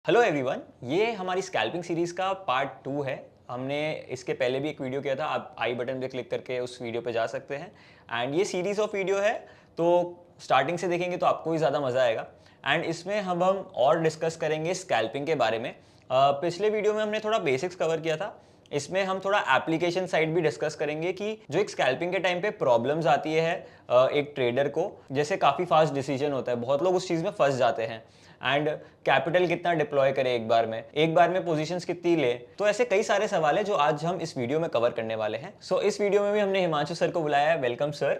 Hello everyone, ये हमारी scalping series का पार्ट 2 है। हमने इसके पहले भी एक वीडियो किया था, आप आई बटन पे क्लिक करके उस वीडियो पे जा सकते हैं। एंड ये सीरीज़ ऑफ वीडियो है, तो स्टार्टिंग से देखेंगे तो आपको ही ज़्यादा मज़ा आएगा। एंड इसमें हम और डिस्कस करेंगे स्कैल्पिंग के बारे में। पिछले वीडियो में हमने थोड़ा बेसिक्स कवर किया था, इसमें हम थोड़ा एप्लीकेशन साइड भी डिस्कस करेंगे कि जो एक स्कैल्पिंग के टाइम पे प्रॉब्लम्स आती है एक ट्रेडर को, जैसे काफ़ी फास्ट डिसीजन होता है, बहुत लोग उस चीज़ में फंस जाते हैं। एंड कैपिटल कितना डिप्लॉय करे एक बार में पोजीशंस कितनी ले, तो ऐसे कई सारे सवाल है जो आज हम इस वीडियो में कवर करने वाले हैं। सो इस वीडियो में भी हमने हिमांशु सर को बुलाया है। Welcome sir.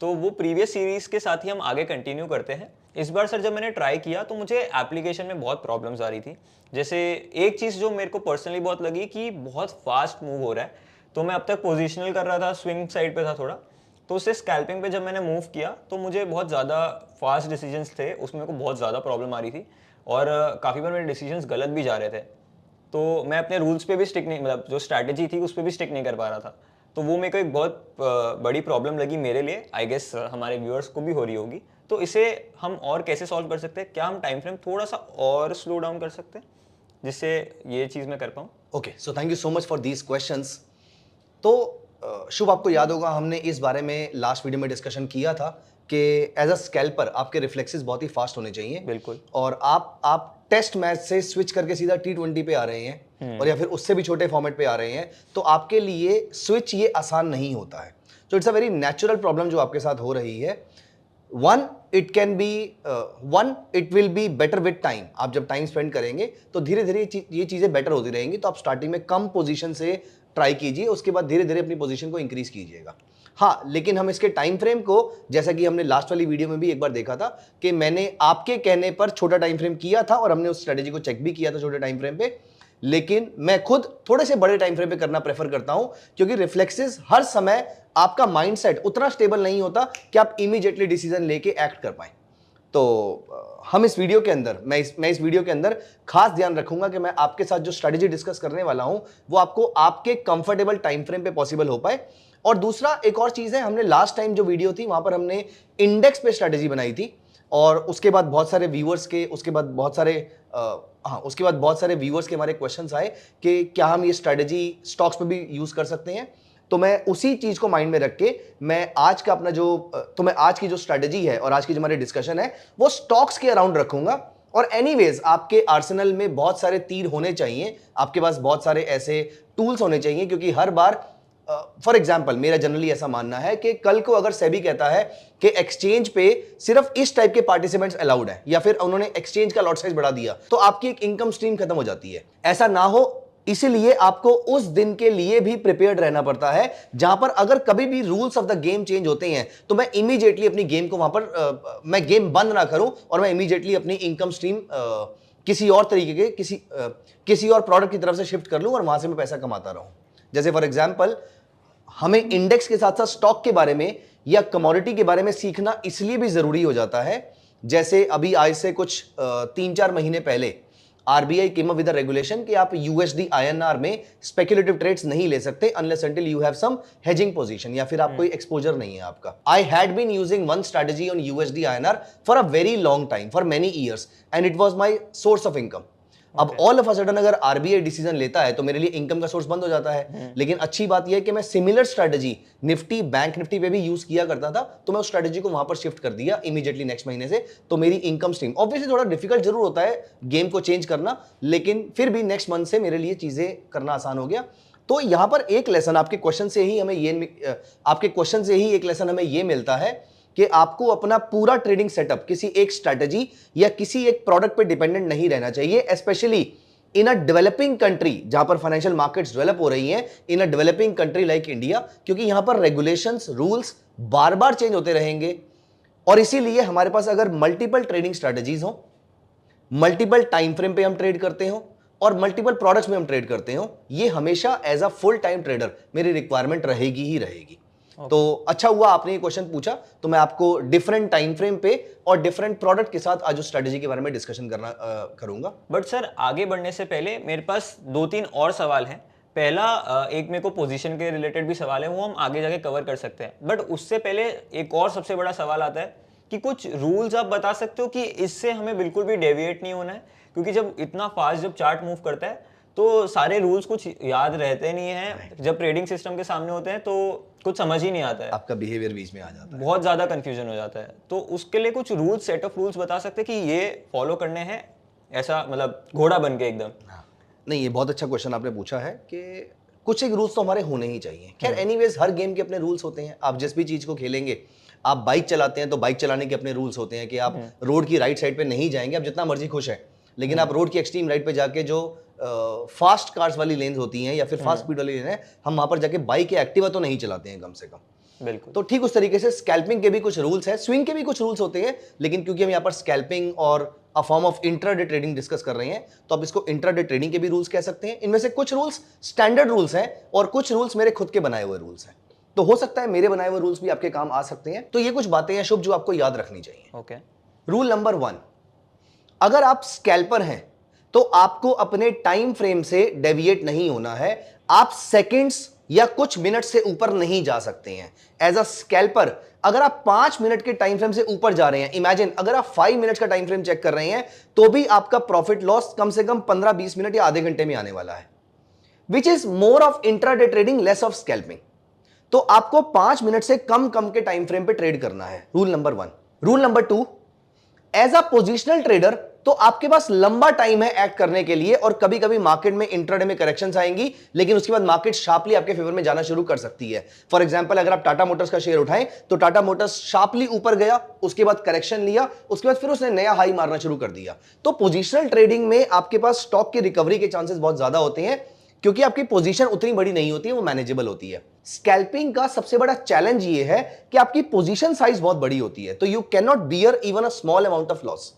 तो वो प्रीवियस सीरीज के साथ ही हम आगे कंटिन्यू करते हैं। इस बार सर जब मैंने ट्राई किया तो मुझे एप्लीकेशन में बहुत प्रॉब्लम्स आ रही थी। जैसे एक चीज़ जो मेरे को पर्सनली बहुत लगी कि बहुत फास्ट मूव हो रहा है, तो मैं अब तक पोजिशनल कर रहा था, स्विंग साइड पे था थोड़ा, तो उससे स्कैल्पिंग पे जब मैंने मूव किया तो मुझे बहुत ज़्यादा फास्ट डिसीजंस थे, उसमें को बहुत ज़्यादा प्रॉब्लम आ रही थी और काफ़ी बार मेरे डिसीजंस गलत भी जा रहे थे। तो मैं अपने रूल्स पे भी स्टिक नहीं, मतलब जो स्ट्रैटेजी थी उस पर भी स्टिक नहीं कर पा रहा था। तो वो मेरे को एक बहुत बड़ी प्रॉब्लम लगी मेरे लिए, आई गेस हमारे व्यूअर्स को भी हो रही होगी। तो इसे हम और कैसे सॉल्व कर सकते हैं? क्या हम टाइम फ्रेम थोड़ा सा और स्लो डाउन कर सकते हैं जिससे ये चीज़ मैं कर पाऊँ? Okay, so thank you so much for these questions. तो शुभ, आपको याद होगा हमने इस बारे में लास्ट वीडियो में डिस्कशन किया था कि एज अ स्कैल्पर आपके रिफ्लेक्सेस बहुत ही फास्ट होने चाहिए। बिल्कुल। और आप टेस्ट मैच से स्विच करके सीधा T20 पे आ रहे हैं और या फिर उससे भी छोटे फॉर्मेट पे आ रहे हैं, तो आपके लिए स्विच ये आसान नहीं होता है। तो it's a very natural problem जो आपके साथ हो रही है। It will be better with time. आप जब टाइम स्पेंड करेंगे तो धीरे धीरे ये चीजें बेटर होती रहेंगी। तो आप स्टार्टिंग में कम पोजीशन से ट्राई कीजिए, उसके बाद धीरे धीरे अपनी पोजीशन को इंक्रीज कीजिएगा। हाँ, लेकिन हम इसके टाइम फ्रेम को, जैसा कि हमने लास्ट वाली वीडियो में भी एक बार देखा था कि मैंने आपके कहने पर छोटा टाइम फ्रेम किया था और हमने उस स्ट्रेटेजी को चेक भी किया था छोटे टाइम फ्रेम पे, लेकिन मैं खुद थोड़े से बड़े टाइम फ्रेम पे करना प्रेफर करता हूं, क्योंकि रिफ्लेक्सेस हर समय आपका माइंडसेट उतना स्टेबल नहीं होता कि आप इमीडिएटली डिसीजन लेके एक्ट कर पाए। तो हम इस वीडियो के अंदर, मैं इस वीडियो के अंदर खास ध्यान रखूंगा कि मैं आपके साथ जो स्ट्रेटेजी डिस्कस करने वाला हूं वो आपको आपके कंफर्टेबल टाइम फ्रेम पे पॉसिबल हो पाए। और दूसरा एक और चीज है, हमने लास्ट टाइम जो वीडियो थी वहां पर हमने इंडेक्स पे स्ट्रेटेजी बनाई थी और उसके बाद बहुत सारे व्यूअर्स के व्यूअर्स के हमारे क्वेश्चंस आए कि क्या हम ये स्ट्रेटेजी स्टॉक्स पे भी यूज कर सकते हैं। तो मैं उसी चीज को माइंड में रख के मैं आज की जो स्ट्रेटेजी है और आज की जो हमारी डिस्कशन है वो स्टॉक्स के अराउंड रखूंगा। और एनीवेज आपके आर्सेनल में बहुत सारे तीर होने चाहिए, आपके पास बहुत सारे ऐसे टूल्स होने चाहिए, क्योंकि हर बार फॉर एग्जाम्पल मेरा जनरली ऐसा मानना है कि कल को अगर सेबी कहता है कि एक्सचेंज पे सिर्फ इस टाइप के पार्टिसिपेंट्स अलाउड है या फिर उन्होंने एक्सचेंज का लॉट साइज बढ़ा दिया, तो आपकी एक इनकम स्ट्रीम खत्म हो जाती है। ऐसा ना हो, इसीलिए आपको उस दिन के लिए भी प्रिपेयर्ड रहना पड़ता है, जहां पर अगर कभी भी rules of the game change होते हैं तो मैं इमीडिएटली अपनी गेम को वहां पर मैं गेम बंद ना करूं और मैं इमीडिएटली अपनी इनकम स्ट्रीम किसी और तरीके के किसी और प्रोडक्ट की तरफ से शिफ्ट कर लूं और वहां से मैं पैसा कमाता रहूं। जैसे फॉर एग्जांपल हमें इंडेक्स के साथ साथ स्टॉक के बारे में या कमोडिटी के बारे में सीखना इसलिए भी जरूरी हो जाता है, जैसे अभी आज से कुछ 3-4 महीने पहले RBI came up with regulation कि आप यूएसडी आईएनआर में स्पेक्युलेटिव ट्रेड्स नहीं ले सकते unless until you have some hedging position या फिर आप कोई एक्सपोजर नहीं है आपका। I had been using one strategy on USD INR for a very long time, for many years, and it was my source of income. अब all of a sudden अगर RBI decision लेता है तो मेरे लिए इनकम का source बंद हो जाता है। लेकिन अच्छी बात यह है कि मैं similar strategy Nifty, bank Nifty पे भी यूज किया करता था, तो मैं उस स्ट्रेटजी को वहां पर शिफ्ट कर दिया इमीडिएटली नेक्स्ट महीने से। तो मेरी इनकम स्ट्रीम ऑब्वियसली थोड़ा डिफिकल्ट जरूर होता है गेम को चेंज करना, लेकिन फिर भी नेक्स्ट मंथ से मेरे लिए चीजें करना आसान हो गया। तो यहां पर एक लेसन आपके क्वेश्चन से ही एक लेसन हमें यह मिलता है कि आपको अपना पूरा ट्रेडिंग सेटअप किसी एक स्ट्रैटेजी या किसी एक प्रोडक्ट पे डिपेंडेंट नहीं रहना चाहिए, specially in a developing country जहां पर फाइनेंशियल मार्केट्स डेवलप हो रही हैं, in a developing country like India, क्योंकि यहां पर रेगुलेशंस, रूल्स बार बार चेंज होते रहेंगे। और इसीलिए हमारे पास अगर मल्टीपल ट्रेडिंग स्ट्रैटेजीज हो, मल्टीपल टाइम फ्रेम पे हम ट्रेड करते हो और मल्टीपल प्रोडक्ट्स में हम ट्रेड करते हो, ये हमेशा as a full time trader मेरी रिक्वायरमेंट रहेगी ही रहेगी। तो अच्छा हुआ आपने ये क्वेश्चन पूछा, तो मैं आपको डिफरेंट टाइम फ्रेम पे और डिफरेंट प्रोडक्ट के साथ आज स्ट्रेटजी के बारे में डिस्कशन करूंगा। बट सर आगे बढ़ने से पहले मेरे पास 2-3 और सवाल हैं। पहला एक मेरे को पोजीशन के रिलेटेड भी सवाल है, वो हम आगे जाके कवर कर सकते हैं। बट उससे पहले एक और सबसे बड़ा सवाल आता है कि कुछ रूल्स आप बता सकते हो कि इससे हमें बिल्कुल भी डेविएट नहीं होना है, क्योंकि जब इतना फास्ट जब चार्ट मूव करता है तो सारे रूल्स कुछ याद रहते नहीं हैं, जब ट्रेडिंग सिस्टम के सामने होते हैं तो कुछ समझ ही नहीं आता है, आपका बिहेवियर बीच में आ जाता है, बहुत ज्यादा कंफ्यूजन हो जाता है। तो उसके लिए कुछ रूल्स, सेट ऑफ रूल्स बता सकते हैं कि ये फॉलो करने हैं, ऐसा मतलब घोड़ा बन के एकदम। नहीं, ये बहुत अच्छा क्वेश्चन आपने पूछा है कि कुछ एक रूल्स तो हमारे होने ही चाहिए। खैर एनीवेज हर गेम के अपने रूल्स होते हैं, आप जिस भी चीज को खेलेंगे, आप बाइक चलाते हैं तो बाइक चलाने के अपने रूल्स होते हैं कि आप रोड की राइट साइड पे नहीं जाएंगे, आप जितना मर्जी खुश है, लेकिन आप रोड की एक्सट्रीम राइट पे जाके जो फास्ट कार्स वाली लेन्स होती हैं या फिर फास्ट स्पीड वाली लेन है, हम वहां पर जाके बाइक या एक्टिवा तो नहीं चलाते हैं कम से कम। बिल्कुल। तो ठीक उस तरीके से स्कैल्पिंग के भी कुछ रूल्स हैं, स्विंग के भी कुछ रूल्स होते हैं, लेकिन क्योंकि हम यहाँ पर स्कैल्पिंग और a form of intraday trading discuss कर रहे हैं, तो आप इसको इंट्राडे ट्रेडिंग के भी रूल्स कह सकते हैं। इनमें से कुछ रूल्स स्टैंडर्ड रूल्स हैं और कुछ रूल्स मेरे खुद के बनाए हुए रूल्स हैं, तो हो सकता है मेरे बनाए हुए रूल्स भी आपके काम आ सकते हैं। तो ये कुछ बातें हैं शुभ जो आपको याद रखनी चाहिए। ओके। रूल नंबर 1, अगर आप स्कैल्पर हैं तो आपको अपने टाइम फ्रेम से डेविएट नहीं होना है, आप सेकंड्स या कुछ मिनट से ऊपर नहीं जा सकते हैं। एज अ स्कैल्पर अगर आप 5 मिनट के टाइम फ्रेम से ऊपर जा रहे हैं, इमेजिन अगर आप 5 मिनट का टाइम फ्रेम चेक कर रहे हैं, तो भी आपका प्रॉफिट लॉस कम से कम 15-20 मिनट या आधे घंटे में आने वाला है, which is more of intraday trading, less of scalping. तो आपको 5 मिनट से कम के टाइम फ्रेम पे ट्रेड करना है, rule number 1। Rule number 2, as a positional trader तो आपके पास लंबा टाइम है एक्ट करने के लिए, और कभी कभी मार्केट में इंट्राडे में करेक्शंस आएंगी, लेकिन उसके बाद मार्केट शार्पली आपके फेवर में जाना शुरू कर सकती है। फॉर एग्जांपल अगर आप टाटा मोटर्स का शेयर उठाएं तो टाटा मोटर्स शार्पली ऊपर गया, उसके बाद करेक्शन लिया, उसके बाद फिर उसने नया हाई मारना शुरू कर दिया। तो पोजिशनल ट्रेडिंग में आपके पास स्टॉक की रिकवरी के चांसेस बहुत ज्यादा होते हैं, क्योंकि आपकी पोजीशन उतनी बड़ी नहीं होती है, वो मैनेजेबल होती है। स्कैल्पिंग का सबसे बड़ा चैलेंज ये है कि आपकी पोजीशन साइज बहुत बड़ी होती है, तो you can not bear even a small amount of loss.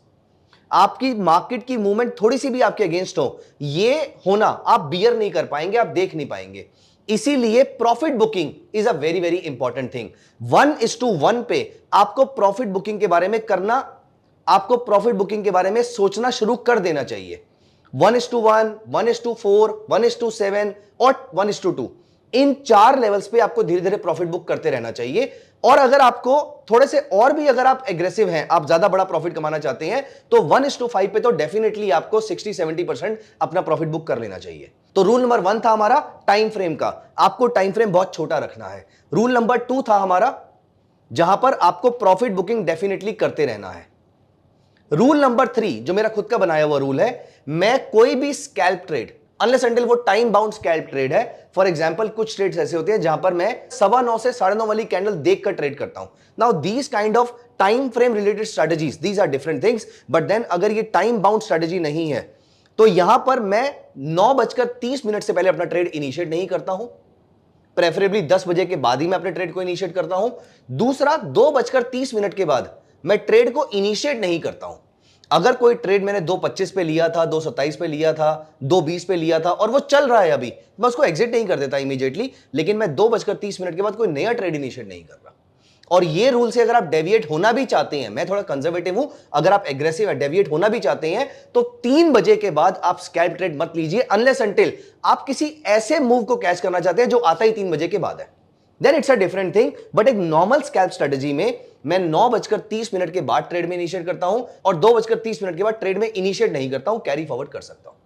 आपकी मार्केट की मूवमेंट थोड़ी सी भी आपके अगेंस्ट हो, ये होना आप बियर नहीं कर पाएंगे, आप देख नहीं पाएंगे। इसीलिए profit booking is a very very important thing. 1:1 पे आपको प्रॉफिट बुकिंग के बारे में करना, आपको प्रॉफिट बुकिंग के बारे में सोचना शुरू कर देना चाहिए। 1:1, 1:4, 1:7 और 1:2, इन 4 लेवल्स पे आपको धीरे धीरे प्रॉफिट बुक करते रहना चाहिए। और अगर आपको थोड़े से और भी अगर आप एग्रेसिव हैं, आप ज्यादा बड़ा प्रॉफिट कमाना चाहते हैं, तो 1:5 पे तो डेफिनेटली आपको 60-70% अपना प्रॉफिट बुक कर लेना चाहिए। तो रूल नंबर 1 था हमारा टाइम फ्रेम का, आपको टाइम फ्रेम बहुत छोटा रखना है। रूल नंबर 2 था हमारा, जहां पर आपको प्रॉफिट बुकिंग डेफिनेटली करते रहना है। रूल नंबर 3 जो मेरा खुद का बनाया हुआ रूल है, मैं कोई भी स्कैल्प ट्रेड अनलेस अंटिल वो टाइम बाउंड स्कैल्प ट्रेड है, फॉर एग्जांपल कुछ ट्रेड्स ऐसे होते हैं जहां पर मैं 9:15 से 9:30 वाली कैंडल देखकर ट्रेड करता हूं। Now these kind of time frame related strategies, these are different things, but then अगर ये टाइम बाउंड स्ट्रेटजी नहीं है तो यहां पर मैं 9:30 से पहले अपना ट्रेड इनिशिएट नहीं करता हूं, प्रेफरेबली 10 बजे के बाद ही मैं अपने ट्रेड को इनिशिएट करता हूं। दूसरा, 2:30 के बाद मैं ट्रेड को इनिशिएट नहीं करता हूं। अगर कोई ट्रेड मैंने 2:25 पे लिया था, 2:27 पे लिया था, 2:20 पे लिया था और वो चल रहा है अभी, मैं उसको एग्जिट नहीं कर देता इमीडिएटली, लेकिन मैं 2:30 के बाद कोई नया ट्रेड इनिशिएट नहीं कर रहा। और ये रूल से अगर आप डेविएट होना भी चाहते हैं, मैं थोड़ा कंजर्वेटिव हूं, अगर आप एग्रेसिव है, डेविएट होना भी चाहते हैं, तो 3 बजे के बाद आप स्कैल्प ट्रेड मत लीजिए, अनलेस अंटिल आप किसी ऐसे मूव को कैच करना चाहते हैं जो आता ही 3 बजे के बाद है, then it's a different thing. But एक नॉर्मल स्कैल्प स्ट्रेटजी में मैं 9:30 के बाद ट्रेड में इनिशिएट करता हूं और 2:30 के बाद ट्रेड में इनिशिएट नहीं करता हूं, कैरी फॉरवर्ड कर सकता हूं।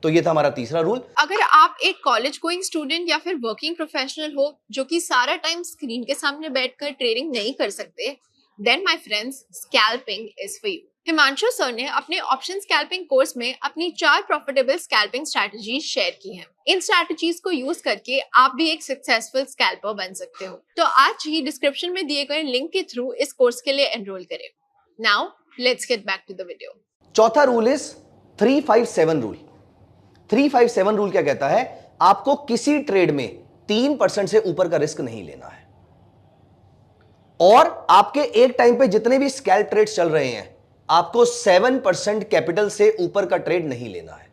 तो ये था हमारा तीसरा रूल। अगर आप एक कॉलेज गोइंग स्टूडेंट या फिर वर्किंग प्रोफेशनल हो जो कि सारा टाइम स्क्रीन के सामने बैठकर ट्रेडिंग नहीं कर सकते, then my friends, scalping is for you. Himanshu sir ने अपने ऑप्शन स्कैल्पिंग कोर्स में अपनी 4 प्रॉफिटेबल स्कैल्पिंग स्ट्रैटेजीज शेयर की हैं। इन स्ट्रैटेजीज को यूज करके आप भी एक सक्सेसफुल स्कैल्पर बन सकते हो। तो आज ही डिस्क्रिप्शन में दिए गए लिंक के थ्रू इस कोर्स के लिए एनरोल करें। Now let's get back to the video. चौथा रूल इज 357 रूल। 357 रूल क्या कहता है? आपको किसी ट्रेड में 3% से ऊपर का रिस्क नहीं लेना है, और आपके एक टाइम पे जितने भी स्कैल्प ट्रेड्स चल रहे हैं, आपको 7% कैपिटल से ऊपर का ट्रेड नहीं लेना है।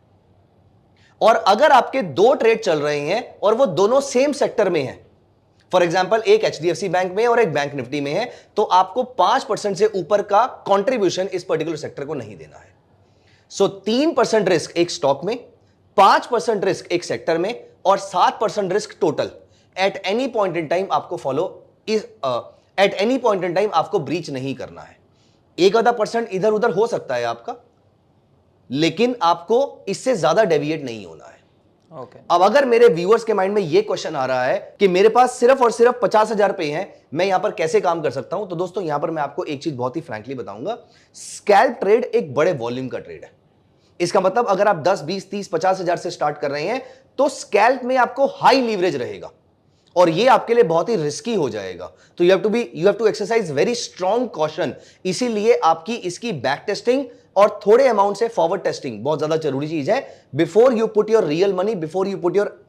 और अगर आपके 2 ट्रेड चल रहे हैं और वो दोनों सेम सेक्टर में हैं, फॉर एग्जांपल एक HDFC बैंक में और एक बैंक निफ्टी में है, तो आपको 5% से ऊपर का कंट्रीब्यूशन इस पर्टिकुलर सेक्टर को नहीं देना है। सो 3% रिस्क एक स्टॉक में, 5% रिस्क एक सेक्टर में और 7% risk total. At any point in time आपको at any point in time आपको ब्रीच नहीं करना है। 1-आधा % इधर उधर हो सकता है आपका, लेकिन आपको इससे ज्यादा डेविएट नहीं होना है। ओके। अब अगर मेरे व्यूअर्स के माइंड में ये क्वेश्चन आ रहा है कि मेरे पास सिर्फ और सिर्फ 50,000 रुपए हैं, मैं यहां पर कैसे काम कर सकता हूं, तो दोस्तों यहां पर मैं आपको एक चीज बहुत ही फ्रैंकली बताऊंगा, स्कैल्प ट्रेड एक बड़े वॉल्यूम का ट्रेड है। इसका मतलब अगर आप 10, 20, 30, 50,000 से स्टार्ट कर रहे हैं तो स्कैल्प में आपको हाई लीवरेज रहेगा और ये आपके लिए बहुत ही रिस्की हो जाएगा। तो you have to exercise very strong caution. इसीलिए आपकी इसकी बैक टेस्टिंग और थोड़े अमाउंट से फॉरवर्ड टेस्टिंग बहुत ज्यादा जरूरी चीज है before you put your real money, before you put your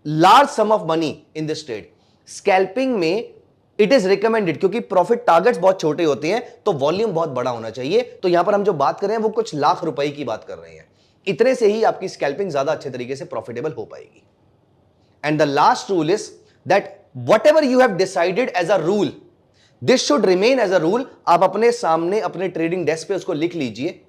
large sum of money in this trade. Scalping में इट इज रिकमेंडेड, क्योंकि प्रॉफिट टारगेट्स बहुत छोटे होते हैं तो वॉल्यूम बहुत बड़ा होना चाहिए। तो यहां पर हम जो बात कर रहे हैं वो कुछ लाख रुपए की बात कर रहे हैं। इतने से ही आपकी स्कैल्पिंग ज्यादा अच्छे तरीके से प्रॉफिटेबल हो पाएगी। And the last rule is that whatever you have decided as a rule, this should remain as a rule. आप अपने सामने अपने ट्रेडिंग डेस्क पे उसको लिख लीजिए।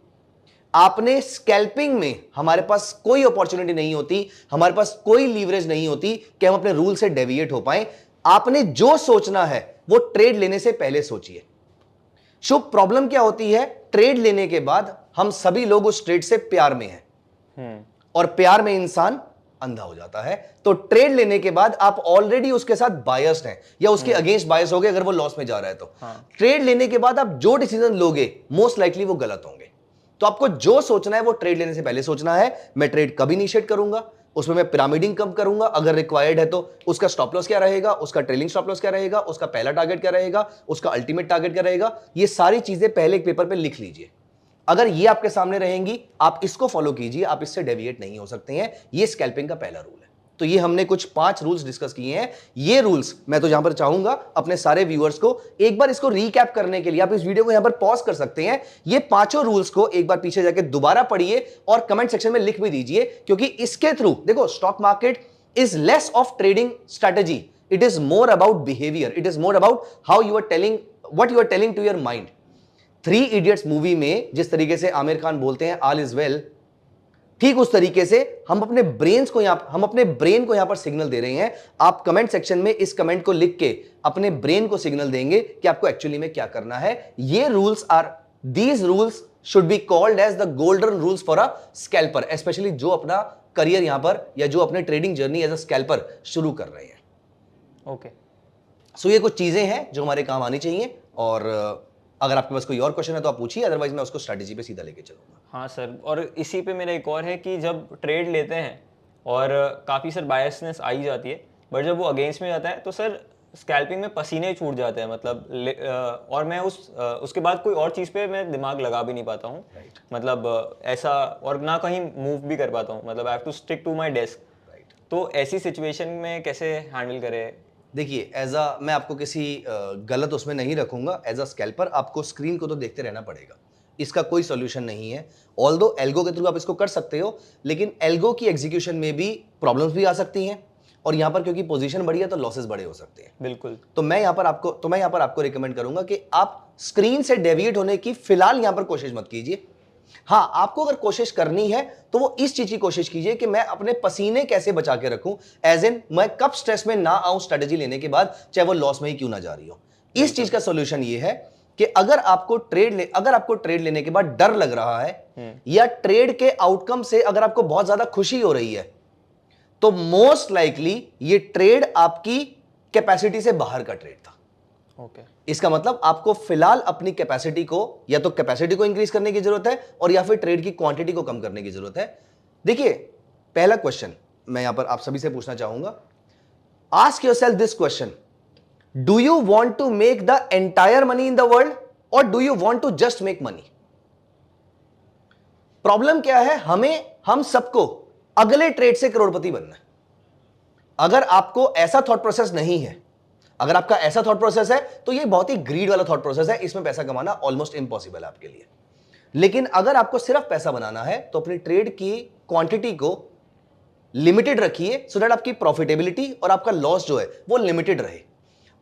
आपने स्कैल्पिंग में हमारे पास कोई अपॉर्चुनिटी नहीं होती, हमारे पास कोई लीवरेज नहीं होती कि हम अपने रूल से डेविएट हो पाए। आपने जो सोचना है वो ट्रेड लेने से पहले सोचिए। शुभ, प्रॉब्लम क्या होती है, ट्रेड लेने के बाद हम सभी लोग उस ट्रेड से प्यार में हैं और प्यार में इंसान अंधा हो जाता है। तो ट्रेड लेने के बाद आप ऑलरेडी उसके साथ बायस्ड हैं या उसके अगेंस्ट बायस हो गए अगर वो लॉस में जा रहा है तो। ट्रेड लेने के बाद आप जो डिसीजन लोगे मोस्ट लाइकली वो गलत होंगे। तो आपको जो सोचना है वो ट्रेड लेने से पहले सोचना है। मैं ट्रेड कभी नहीं शेड करूंगा, उसमें मैं पिरामिडिंग कम करूंगा, अगर रिक्वायर्ड है तो उसका स्टॉप लॉस क्या रहेगा, उसका ट्रेलिंग स्टॉप लॉस क्या रहेगा, उसका पहला टारगेट क्या रहेगा, उसका अल्टीमेट टारगेट क्या रहेगा, ये सारी चीजें पहले एक पेपर पे लिख लीजिए। अगर ये आपके सामने रहेंगी, आप इसको फॉलो कीजिए, आप इससे डेविएट नहीं हो सकते हैं। ये स्कैल्पिंग का पहला रूल है। तो ये हमने कुछ 5 रूल्स डिस्कस किए हैं। ये रूल्स मैं तो यहां पर चाहूंगा अपने सारे व्यूअर्स को एक बार इसको रीकैप करने के लिए आप इस वीडियो को यहां पर पॉज कर सकते हैं। ये 5 रूल्स को एक बार पीछे जाके दोबारा पढ़िए और कमेंट सेक्शन में लिख भी दीजिए, क्योंकि इसके थ्रू देखो stock market is less of trading strategy, it is more about behaviour, it is more about how you are telling, what you are telling to your mind. 3 idiots movie में जिस तरीके से आमिर खान बोलते हैं ऑल इज वेल, ठीक उस तरीके से हम अपने ब्रेन को यहां पर सिग्नल दे रहे हैं। आप कमेंट सेक्शन में इस कमेंट को लिख के अपने ब्रेन को सिग्नल देंगे कि आपको एक्चुअली में क्या करना है। ये rules are, these rules should be called as the golden rules for a scalper, specially जो अपना करियर यहां पर या जो अपने trading journey as a scalper शुरू कर रहे हैं। ओके। सो ये कुछ चीजें हैं जो हमारे काम आनी चाहिए, और अगर आपके पास कोई और क्वेश्चन है तो आप पूछिए, अदरवाइज मैं उसको स्ट्रेटेजी पे सीधा लेके चलूंगा। हाँ सर, और इसी पे मेरा एक और है कि जब ट्रेड लेते हैं और काफ़ी सर बायसनेस आ ही जाती है, बट जब वो अगेंस्ट में जाता है तो सर स्कैल्पिंग में पसीने छूट जाते हैं, मतलब और मैं उसके बाद कोई और चीज़ पे मैं दिमाग लगा भी नहीं पाता हूँ। मतलब ऐसा, और ना कहीं मूव भी कर पाता हूँ, मतलब I have to stick to my desk. तो ऐसी सिचुएशन में कैसे हैंडल करें? देखिए, मैं आपको किसी गलत उसमें नहीं रखूंगा। एज अ स्कैल्पर आपको स्क्रीन को तो देखते रहना पड़ेगा, इसका कोई सॉल्यूशन नहीं है। ऑल्दो एल्गो के थ्रू आप इसको कर सकते हो, लेकिन एल्गो की एग्जीक्यूशन में भी प्रॉब्लम्स भी आ सकती हैं, और यहां पर क्योंकि पोजीशन बड़ी है तो लॉसेस बड़े हो सकते हैं। बिल्कुल। तो मैं यहां पर आपको रिकमेंड करूंगा कि आप स्क्रीन से डेविएट होने की फिलहाल यहां पर कोशिश मत कीजिए। हाँ, आपको अगर कोशिश करनी है तो वो इस चीज की कोशिश कीजिए कि मैं अपने पसीने कैसे बचा के रखूं, एज इन मैं कब स्ट्रेस में ना आऊं स्ट्रेटेजी लेने के बाद, चाहे वो लॉस में ही क्यों ना जा रही हो। इस चीज का सॉल्यूशन ये है कि अगर आपको ट्रेड लेने के बाद डर लग रहा है या ट्रेड के आउटकम से अगर आपको बहुत ज्यादा खुशी हो रही है, तो मोस्ट लाइकली ये ट्रेड आपकी कैपेसिटी से बाहर का ट्रेड था। ओके। इसका मतलब आपको फिलहाल अपनी कैपेसिटी को, या तो कैपेसिटी को इंक्रीज करने की जरूरत है और या फिर ट्रेड की क्वांटिटी को कम करने की जरूरत है। देखिए, पहला क्वेश्चन मैं यहां पर आप सभी से पूछना चाहूंगा, ask yourself this question, do you want to make the entire money in the world और do you want to just make money? Problem क्या है, हम सबको अगले ट्रेड से करोड़पति बनना है। अगर आपको ऐसा थॉट प्रोसेस नहीं है, अगर आपका ऐसा थॉट प्रोसेस है तो ये बहुत ही ग्रीड वाला थॉट प्रोसेस है, इसमें पैसा कमाना ऑलमोस्ट इम्पॉसिबल है आपके लिए। लेकिन अगर आपको सिर्फ पैसा बनाना है तो अपनी ट्रेड की क्वांटिटी को लिमिटेड रखिए, सो दैट आपकी प्रॉफिटेबिलिटी और आपका लॉस जो है वो लिमिटेड रहे,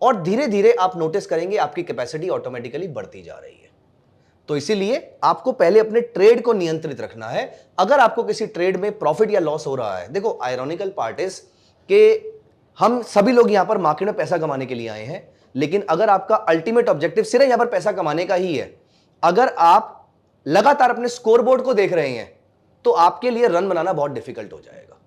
और धीरे धीरे आप नोटिस करेंगे आपकी कैपेसिटी ऑटोमेटिकली बढ़ती जा रही है। तो इसीलिए आपको पहले अपने ट्रेड को नियंत्रित रखना है। अगर आपको किसी ट्रेड में प्रॉफिट या लॉस हो रहा है, देखो आयरॉनिकल पार्ट इज कि हम सभी लोग यहां पर मार्केट में पैसा कमाने के लिए आए हैं, लेकिन अगर आपका अल्टीमेट ऑब्जेक्टिव सिर्फ यहां पर पैसा कमाने का ही है, अगर आप लगातार अपने स्कोरबोर्ड को देख रहे हैं तो आपके लिए रन बनाना बहुत डिफिकल्ट हो जाएगा।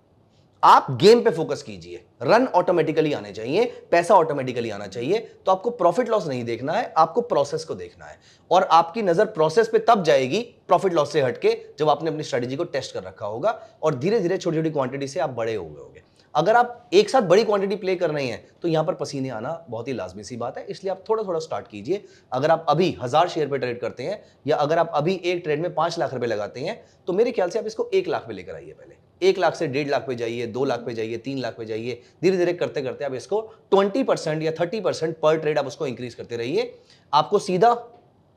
आप गेम पे फोकस कीजिए, रन ऑटोमेटिकली आने चाहिए, पैसा ऑटोमेटिकली आना चाहिए। तो आपको प्रॉफिट लॉस नहीं देखना है, आपको प्रोसेस को देखना है, और आपकी नजर प्रोसेस पे तब जाएगी प्रॉफिट लॉस से हटके जब आपने अपनी स्ट्रेटेजी को टेस्ट कर रखा होगा और धीरे धीरे छोटी छोटी क्वांटिटी से आप बड़े हो गए होंगे। अगर आप एक साथ बड़ी क्वांटिटी प्ले कर रहे हैं तो यहां पर पसीने आना बहुत ही लाजमी सी बात है, इसलिए आप थोड़ा थोड़ा स्टार्ट कीजिए। अगर आप अभी 1000 शेयर पे ट्रेड करते हैं या अगर आप अभी एक ट्रेड में 5 लाख रुपए लगाते हैं तो मेरे ख्याल से आप इसको 1 लाख पे लेकर आइए। पहले 1 लाख से 1.5 लाख पे जाइए, 2 लाख पे जाइए, 3 लाख पे जाइए, धीरे धीरे करते करते आप इसको 20% या 30% पर ट्रेड आप उसको इंक्रीज करते रहिए। आपको सीधा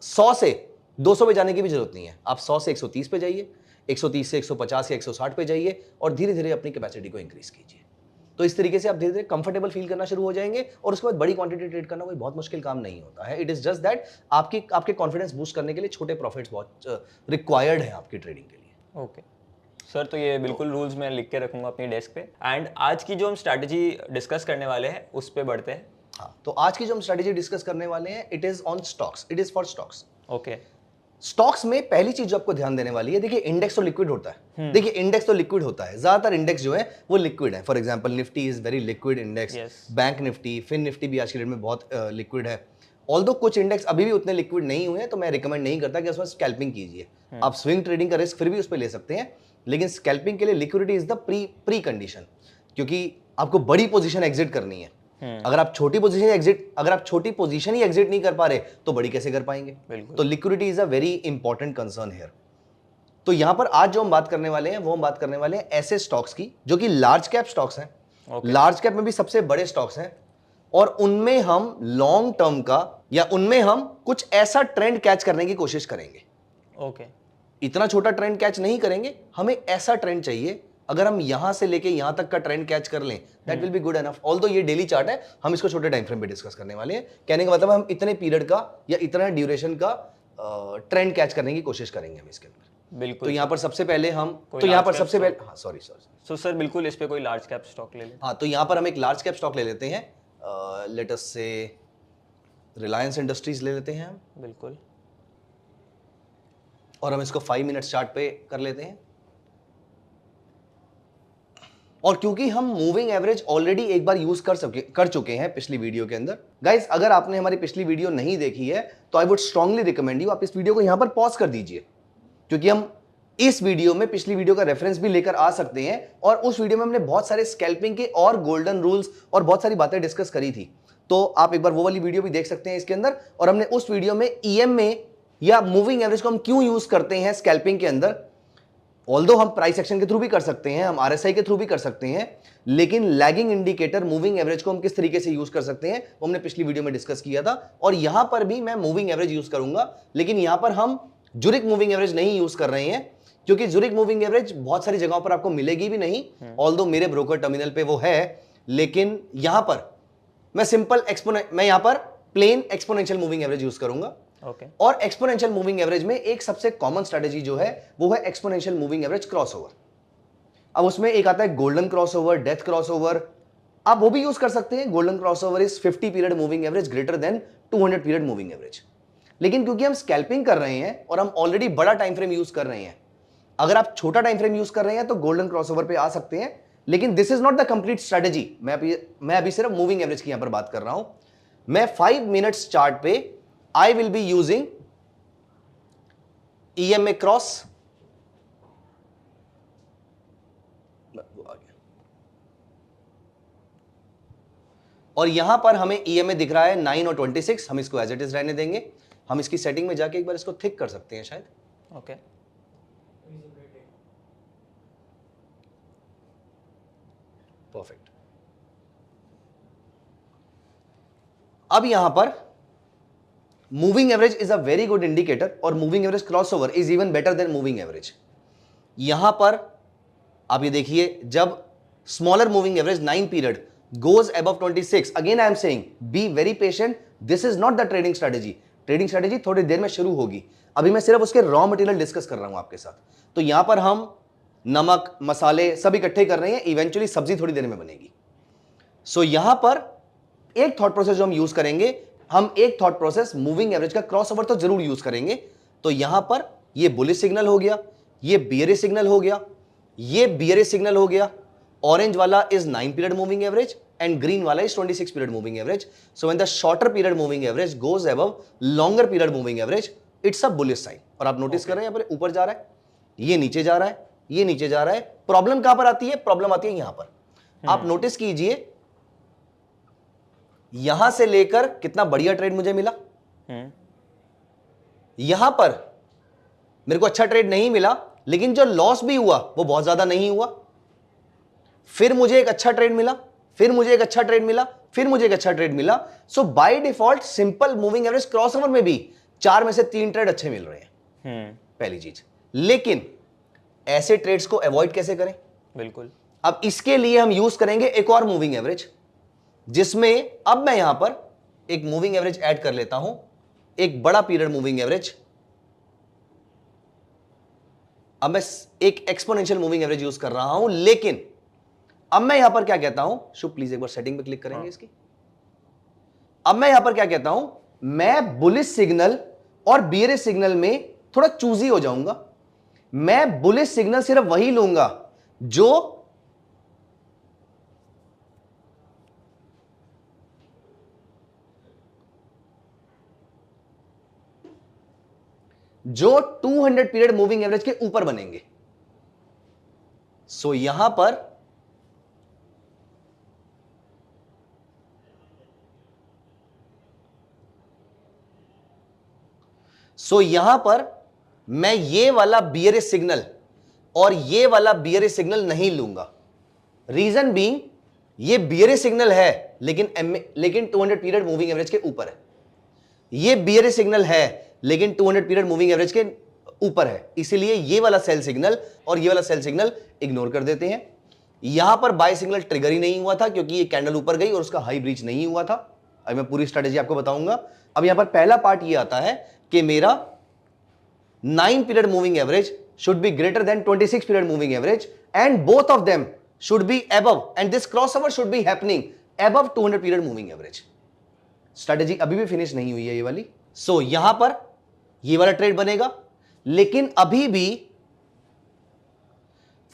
100 से 200 पे जाने की भी जरूरत नहीं है, आप 100 से 130 पे जाइए, 130 से 150 या 160 पे जाइए और धीरे धीरे अपनी कैपेसिटी को इंक्रीज कीजिए। तो इस तरीके से आप धीरे धीरे कंफर्टेबल फील करना शुरू हो जाएंगे और उसके बाद बड़ी क्वांटिटी ट्रेड करना कोई बहुत मुश्किल काम नहीं होता है। इट इज जस्ट दैट आपके कॉन्फिडेंस बूस्ट करने के लिए छोटे प्रॉफिट्स बहुत रिक्वायर्ड है आपकी ट्रेडिंग के लिए। ओके सर, तो ये बिल्कुल रूल्स मैं लिख के रखूंगा अपनी डेस्क पे। एंड आज की जो हम स्ट्रैटेजी डिस्कस करने वाले हैं उस पे बढ़ते हैं। हाँ, तो आज की जो हम स्ट्रैटेजी डिस्कस करने वाले हैं it is on stocks, it is for stocks. Okay, stocks में पहली चीज जो आपको ध्यान देने वाली है, देखिए इंडेक्स तो लिक्विड होता है। देखिए इंडेक्स तो लिक्विड होता है, ज्यादातर इंडेक्स जो है वो लिक्विड है। For example Nifty is very liquid index, bank Nifty, Fin Nifty भी आज की डेट में बहुत लिक्विड है। ऑल्दो कुछ इंडेक्स अभी भी उतने लिक्विड नहीं हुए हैं तो मैं रिकमेंड नहीं करता कि उसमें स्कैल्पिंग कीजिए। आप स्विंग ट्रेडिंग का रिस्क फिर भी उस पर ले सकते हैं, लेकिन स्कैल्पिंग के लिए liquidity is the pre condition, क्योंकि आपको बड़ी पोजीशन एग्जिट करनी है। अगर आप छोटी पोजीशन ही एग्जिट नहीं कर पा रहे तो बड़ी कैसे कर पाएंगे? तो liquidity is a very important concern here. तो यहां पर आज जो हम बात करने वाले हैं वो हम बात करने वाले हैं ऐसे स्टॉक्स की जो कि लार्ज कैप स्टॉक्स हैं। लार्ज कैप में भी सबसे बड़े स्टॉक्स हैं और उनमें हम लॉन्ग टर्म का या उनमें हम कुछ ऐसा ट्रेंड कैच करने की कोशिश करेंगे। ओके, इतना छोटा ट्रेंड कैच नहीं करेंगे, हमें ऐसा ट्रेंड चाहिए अगर हम यहां से लेके यहां तक का ट्रेंड कैच कर लें that will be good enough. Although ये डेली चार्ट है, हम इसको छोटे टाइम फ्रेम पे डिस्कस करने वाले हैं। कहने का मतलब हम इतने पीरियड का या इतना ड्यूरेशन का ट्रेंड कैच करने की कोशिश करेंगे हम इसके अंदर। बिल्कुल। तो यहां पर सबसे पहले हाँ सॉरी सो सर बिल्कुल इस पे कोई लार्ज कैप स्टॉक ले लें। हाँ, तो यहां पर हम एक लार्ज कैप स्टॉक ले लेते हैं। लेट अस से रिलायंस इंडस्ट्रीज ले लेते हैं हम। बिल्कुल। और हम इसको 5 मिनट्स चार्ट पे कर लेते हैं। और क्योंकि हम मूविंग एवरेज ऑलरेडी एक बार यूज कर चुके हैं पिछली वीडियो के अंदर, गाइस अगर आपने हमारी पिछली वीडियो नहीं देखी है तो I would strongly recommend you आप इस वीडियो को यहां पर पॉज कर दीजिए, क्योंकि हम इस वीडियो में पिछली वीडियो का रेफरेंस भी लेकर आ सकते हैं और उस वीडियो में हमने बहुत सारे स्कैल्पिंग के और गोल्डन रूल्स और बहुत सारी बातें डिस्कस करी थी। तो आप एक बार वो वाली वीडियो भी देख सकते हैं इसके अंदर। और हमने उस वीडियो में EMA या मूविंग एवरेज को हम क्यों यूज करते हैं स्कैल्पिंग के अंदर, ऑल्दो हम प्राइस एक्शन के थ्रू भी कर सकते हैं, हम RSI के थ्रू भी कर सकते हैं, लेकिन लैगिंग इंडिकेटर मूविंग एवरेज को हम किस तरीके से यूज कर सकते हैं वो हमने पिछली वीडियो में डिस्कस किया था। और यहां पर भी मैं मूविंग एवरेज यूज करूंगा, लेकिन यहां पर हम जुरिक मूविंग एवरेज नहीं यूज कर रहे हैं, क्योंकि जुरिक मूविंग एवरेज बहुत सारी जगहों पर आपको मिलेगी भी नहीं। ऑल्दो मेरे ब्रोकर टर्मिनल पे वो है, लेकिन यहां पर मैं यहां पर plain exponential moving average use करूंगा। और एक्सपोनेंशियल मूविंग एवरेज में एक सबसे कॉमन स्ट्रेटेजी जो है वो है एक्सपोनेंशियल मूविंग एवरेज क्रॉसओवर। अब उसमें एक आता है गोल्डन क्रॉसओवर, डेथ क्रॉसओवर, आप वो भी यूज कर सकते हैं। Golden crossover is 50 period moving average greater than 200 period moving average. लेकिन क्योंकि हम स्कैल्पिंग कर रहे हैं और हम ऑलरेडी बड़ा टाइम फ्रेम यूज कर रहे हैं, अगर आप छोटा टाइम फ्रेम यूज कर रहे हैं तो गोल्डन क्रॉसओवर पे आ सकते हैं, लेकिन this is not the complete strategy. मैं अभी सिर्फ मूविंग एवरेज की यहां पर बात कर रहा हूं। मैं 5 मिनट्स चार्ट पे I will be using EMA cross, और यहां पर हमें EMA दिख रहा है 9 और 26। हम इसको एज इट इज रहने देंगे। हम इसकी सेटिंग में जाके एक बार इसको थिक कर सकते हैं शायद। Okay, perfect. अब यहां पर moving average is a very good indicator और moving average crossover is even better than moving average. यहां पर आप ये देखिए, जब smaller moving average 9 period goes above 26, again I am saying be very patient, this is not the trading strategy. Trading strategy थोड़ी देर में शुरू होगी, अभी मैं सिर्फ उसके रॉ मटेरियल डिस्कस कर रहा हूं आपके साथ। तो यहां पर हम नमक मसाले सब इकट्ठे कर रहे हैं, इवेंचुअली सब्जी थोड़ी देर में बनेगी। सो यहां पर एक थॉट प्रोसेस जो हम यूज करेंगे, हम एक थॉट प्रोसेस मूविंग एवरेज का क्रॉसओवर तो जरूर यूज करेंगे। तो यहां पर ये बुलिश सिग्नल हो गया, ये बियरिश सिग्नल हो गया, ये बियरिश सिग्नल हो गया। ऑरेंज वाला is 9 period moving average and green wala is 26 period moving average. So when the shorter period moving average goes above longer period moving average, it's a bullish sign. और आप notice कर रहे हैं यहाँ पर ऊपर जा रहा है, ये नीचे जा रहा है, ये नीचे जा रहा है। प्रॉब्लम कहां पर आती है? प्रॉब्लम आती है यहां पर। आप नोटिस कीजिए, यहां से लेकर कितना बढ़िया ट्रेड मुझे मिला, यहां पर मेरे को अच्छा ट्रेड नहीं मिला, लेकिन जो लॉस भी हुआ वो बहुत ज्यादा नहीं हुआ। फिर मुझे एक अच्छा ट्रेड मिला, फिर मुझे एक अच्छा ट्रेड मिला, फिर मुझे एक अच्छा ट्रेड मिला। So by default simple moving average crossover में भी 4 में से 3 ट्रेड अच्छे मिल रहे हैं, पहली चीज। लेकिन ऐसे ट्रेड्स को अवॉइड कैसे करें? बिल्कुल। अब इसके लिए हम यूज करेंगे एक और मूविंग एवरेज, जिसमें अब मैं यहां पर एक मूविंग एवरेज ऐड कर लेता हूं, एक बड़ा पीरियड मूविंग एवरेज। अब मैं एक एक्सपोनेंशियल मूविंग एवरेज यूज कर रहा हूं, लेकिन अब मैं यहां पर क्या कहता हूं, शुभ प्लीज एक बार सेटिंग पे क्लिक करेंगे इसकी। अब मैं यहां पर क्या कहता हूं, मैं बुलिश सिग्नल और बियरिश सिग्नल में थोड़ा चूजी हो जाऊंगा। मैं बुलिश सिग्नल सिर्फ वही लूंगा जो 200 पीरियड मूविंग एवरेज के ऊपर बनेंगे। सो यहां पर मैं ये वाला बियरिश सिग्नल और ये वाला बियरिश सिग्नल नहीं लूंगा। रीजन बीइंग, ये बियरिश सिग्नल है लेकिन 200 पीरियड मूविंग एवरेज के ऊपर है। ये बियरिश सिग्नल है लेकिन 200 पीरियड मूविंग एवरेज के ऊपर है, इसीलिए ये वाला सेल सिग्नल और ये वाला सेल सिग्नल इग्नोर कर देते हैं। यहां पर बाय सिग्नल ट्रिगर ही नहीं हुआ था क्योंकि ये कैंडल ऊपर गई और उसका हाई ब्रीच नहीं हुआ था। अब मैं पूरी स्ट्रेटेजी आपको बताऊंगा। अब यहां पर पहला पार्ट ये आता है कि मेरा 9 period moving average should be greater than 26 period moving average and both of them should be above and this crossover should be happening above 200 period moving average. Strategy अभी भी फिनिश नहीं हुई है ये वाली। सो यहां पर ये वाला ट्रेड बनेगा, लेकिन अभी भी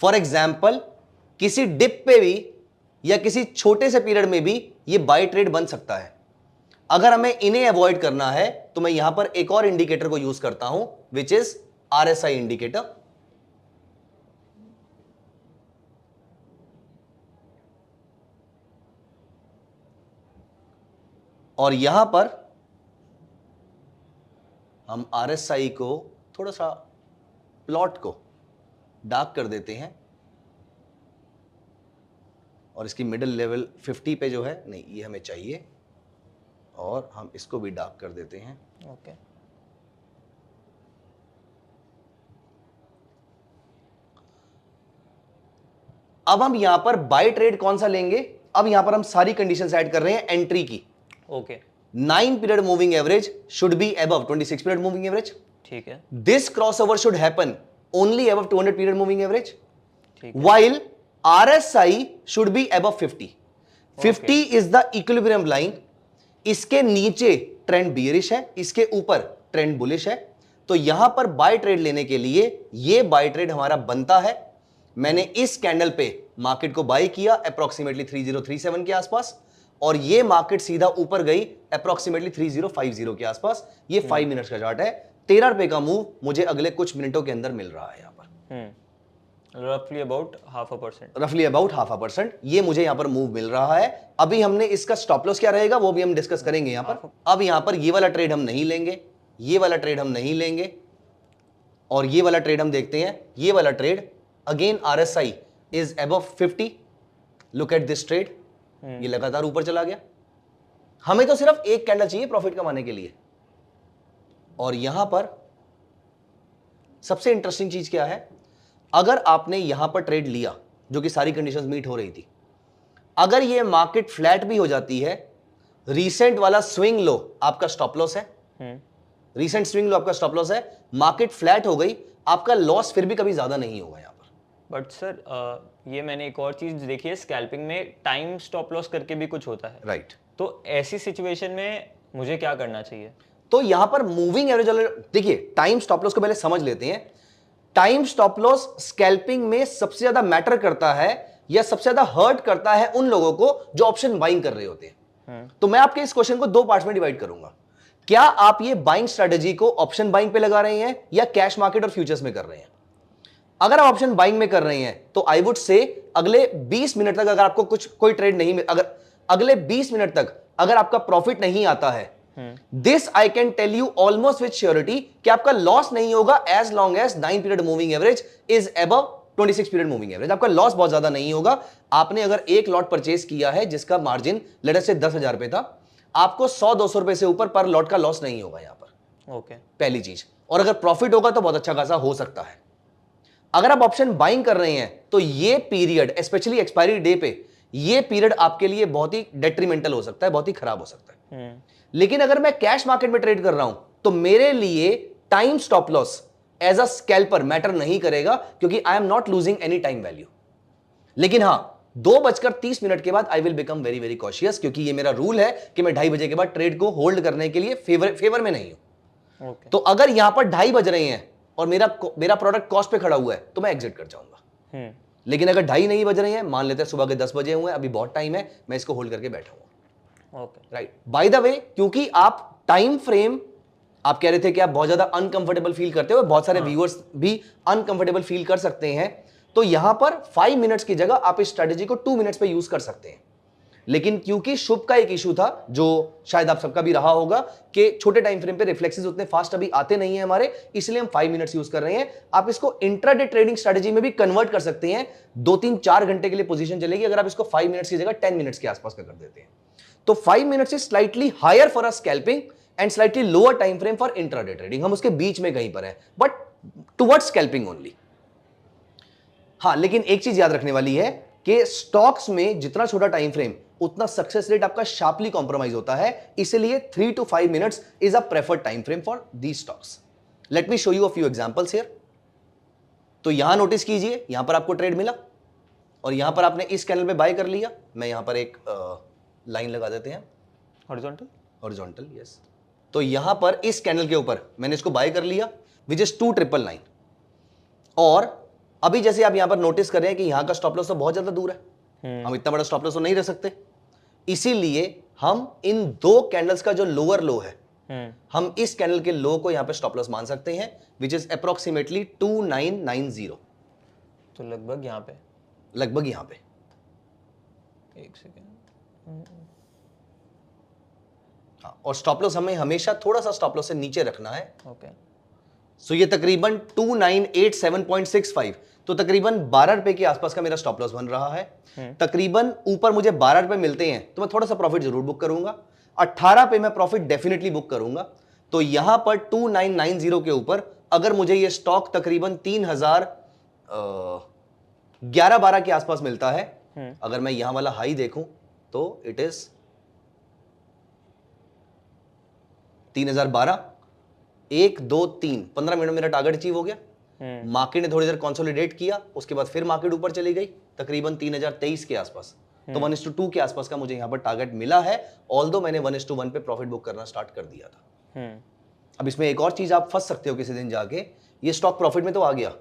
फॉर एग्जांपल किसी डिप पे भी या किसी छोटे से पीरियड में भी ये बाय ट्रेड बन सकता है। अगर हमें इन्हें अवॉइड करना है तो मैं यहां पर एक और इंडिकेटर को यूज करता हूं, विच इज RSI इंडिकेटर। और यहां पर हम RSI को थोड़ा सा प्लॉट को डार्क कर देते हैं और इसकी मिडिल लेवल 50 पे जो है, नहीं ये हमें चाहिए, और हम इसको भी डार्क कर देते हैं। ओके। अब हम यहां पर बाय ट्रेड कौन सा लेंगे? अब यहां पर हम सारी कंडीशंस ऐड कर रहे हैं एंट्री की। Okay. 9 period moving average should be above 26 period moving average. ठीक है। This crossover should happen only above 200 period moving average, ठीक है। while RSI should be above 50. 50 is the equilibrium line. इसके नीचे ट्रेंड बियरिश है, इसके ऊपर ट्रेंड बुलिश है। तो यहां पर बाय ट्रेड लेने के लिए ये बाय ट्रेड हमारा बनता है। मैंने इस कैंडल पे मार्केट को बाय किया अप्रोक्सीमेटली 3037 के आसपास, और ये मार्केट सीधा ऊपर गई अप्रोक्सीमेटली 3050 के आसपास। ये 5 मिनट्स का चार्ट है। 13 रुपए का मूव मुझे अगले कुछ मिनटों के अंदर मिल रहा है यहां पर। रफली अबाउट 0.5%। रफली अबाउट 0.5% ये मुझे यहां पर मूव मिल रहा है। अभी हमने इसका स्टॉप लॉस क्या रहेगा वो भी हम डिस्कस करेंगे यहां पर। अब यहां पर ये वाला ट्रेड हम नहीं लेंगे, ये वाला ट्रेड हम नहीं लेंगे, और ये वाला ट्रेड हम देखते हैं। ये वाला trade again RSI is above 50। Look at this trade, ये लगातार ऊपर चला गया। हमें तो सिर्फ एक कैंडल चाहिए प्रॉफिट कमाने के लिए। और यहां पर सबसे इंटरेस्टिंग चीज क्या है, अगर आपने यहां पर ट्रेड लिया जो कि सारी कंडीशंस मीट हो रही थी, अगर ये मार्केट फ्लैट भी हो जाती है, रीसेंट वाला स्विंग लो आपका स्टॉप लॉस है, रीसेंट स्विंग लो आपका स्टॉप लॉस है, मार्केट फ्लैट हो गई, आपका लॉस फिर भी कभी ज्यादा नहीं होगा यहां पर। बट सर ये मैंने एक और चीज देखी है, स्कैल्पिंग में टाइम स्टॉप लॉस करके भी कुछ होता है, राइट। तो ऐसी सिचुएशन में मुझे क्या करना चाहिए? तो यहां पर मूविंग एवरेज, देखिए टाइम स्टॉप लॉस को पहले समझ लेते हैं। टाइम स्टॉप लॉस स्कैल्पिंग में सबसे ज्यादा मैटर करता है या सबसे ज्यादा हर्ट करता है उन लोगों को जो ऑप्शन बाइंग कर रहे होते हैं। तो मैं आपके इस क्वेश्चन को 2 पार्ट्स में डिवाइड करूंगा। क्या आप ये बाइंग स्ट्रेटेजी को ऑप्शन बाइंग पे लगा रहे हैं या कैश मार्केट और फ्यूचर्स में कर रहे हैं? अगर आप ऑप्शन बाइंग में कर रहे हैं तो आई वुड से अगले 20 मिनट तक अगर आपको कोई ट्रेड नहीं अगर अगले 20 मिनट तक अगर आपका प्रॉफिट नहीं आता है, this I can tell you almost with surety कि आपका लॉस नहीं होगा as long as 9 period moving average is above 26 period moving average. आपका लॉस बहुत ज्यादा नहीं होगा। आपने अगर एक लॉट परचेज किया है जिसका मार्जिन लेट अस से 10,000 रुपए था, आपको 100-200 रुपए से ऊपर पर लॉट का लॉस नहीं होगा यहां पर। ओके, पहली चीज। और अगर प्रॉफिट होगा तो बहुत अच्छा खासा हो सकता है। अगर आप ऑप्शन बाइंग कर रहे हैं तो ये पीरियड स्पेशली एक्सपायरी डे पे ये पीरियड आपके लिए बहुत ही डेट्रीमेंटल हो सकता है, बहुत ही खराब हो सकता है। लेकिन अगर मैं कैश मार्केट में ट्रेड कर रहा हूं तो मेरे लिए time stop loss as a scalper matter नहीं करेगा क्योंकि I am not losing any time value. लेकिन हां, 2:30 के बाद I will become very very cautious क्योंकि ये मेरा रूल है कि मैं 2:30 बजे के बाद ट्रेड को होल्ड करने के लिए फेवर में नहीं हूं। तो अगर यहां पर 2:30 बज रहे हैं और मेरा प्रोडक्ट कॉस्ट पे खड़ा हुआ है तो मैं एग्जिट कर जाऊंगा। लेकिन अगर 2:30 नहीं बज रहे हैं, मान लेते हैं सुबह के 10 बजे हुए हैं, अभी बहुत टाइम है, मैं इसको होल्ड करके बैठा हूं। राइट। बाय द वे, क्योंकि आप टाइम फ्रेम आप कह रहे थे कि आप बहुत ज्यादा अनकंफर्टेबल फील करते हो, बहुत सारे व्यूअर्स भी अनकंफर्टेबल फील कर सकते हैं, तो यहां पर 5 मिनट्स की जगह आप इस स्ट्रेटेजी को 2 मिनट्स पे यूज कर सकते हैं। लेकिन क्योंकि शुभ का एक इशू था जो शायद आप सबका भी रहा होगा कि छोटे टाइम फ्रेम पे रिफ्लेक्सेस उतने फास्ट अभी आते नहीं है हमारे, इसलिए हम 5 मिनट्स यूज कर रहे हैं। आप इसको इंट्राडे ट्रेडिंग स्ट्रेटेजी में भी कन्वर्ट कर सकते हैं। 2-3-4 घंटे के लिए पोजीशन चलेगी अगर आप इसको 5 मिनट्स की जगह 10 मिनट्स के आसपास का कर देते हैं। तो 5 minutes is slightly higher for a scalping and slightly lower time frame for intraday trading. हम उसके बीच में कहीं पर हैं, बट टुवर्ड्स स्कैल्पिंग ओनली। हाँ, लेकिन एक चीज याद रखने वाली है कि स्टॉक्स में जितना छोटा टाइम फ्रेम उतना सक्सेस रेट आपका शार्पली कॉम्प्रोमाइज होता है, इसलिए 3 to 5 minutes is a preferred time frame for these stocks. Let me show you a few examples here. तो यहां नोटिस कीजिए, यहां पर आपको ट्रेड मिला और यहां पर आपने इस कैंडल पे बाय कर लिया। मैं यहां पर एक लाइन लगा देते हैं, हॉरिजॉन्टल, यस। तो यहां पर इस कैंडल के ऊपर मैंने इसको बाय कर लिया विच इज 2,999। और अभी जैसे आप यहां पर नोटिस कर रहे हैं कि यहां का स्टॉप लॉस तो बहुत ज्यादा दूर है, हम इतना बड़ा स्टॉप लॉस तो नहीं रह सकते, इसीलिए हम इन 2 कैंडल्स का जो लोअर लो है, हम इस कैंडल के लो को यहां पे स्टॉप लॉस मान सकते हैं विच इज अप्रोक्सीमेटली 2990। तो लगभग यहां पे एक सेकेंड। हाँ, और स्टॉप लॉस हमें हमेशा थोड़ा सा स्टॉप लॉस से नीचे रखना है। ओके, सो ये तकरीबन 2987.65, तो तकरीबन 12 रुपए के आसपास का मेरा स्टॉप लॉस बन रहा है। तकरीबन ऊपर मुझे 12 रुपए मिलते हैं तो मैं थोड़ा सा प्रॉफिट जरूर बुक करूंगा। 18 पे मैं प्रॉफिट डेफिनेटली बुक करूंगा। तो यहां पर 2990 के ऊपर अगर मुझे ये स्टॉक तकरीबन 11-12 के आसपास मिलता है, अगर मैं यहां वाला हाई देखूं तो इट इज 3012, 1 2 3 15 मिनट में मेरा टारगेट अचीव हो गया। मार्केट ने थोड़ी देर कंसोलिडेट किया, उसके बाद फिर मार्केट ऊपर चली गई तकरीबन 3023 के आसपास। तो 1:2 के आसपास का मुझे यहां पर टारगेट मिला है, ऑल्दो मैंने 1:1 पे प्रॉफिट बुक करना स्टार्ट कर दिया था। अब इसमें एक और चीज आप फंस सकते हो किसी दिन जाके, ये स्टॉक प्रॉफिट में तो आ गया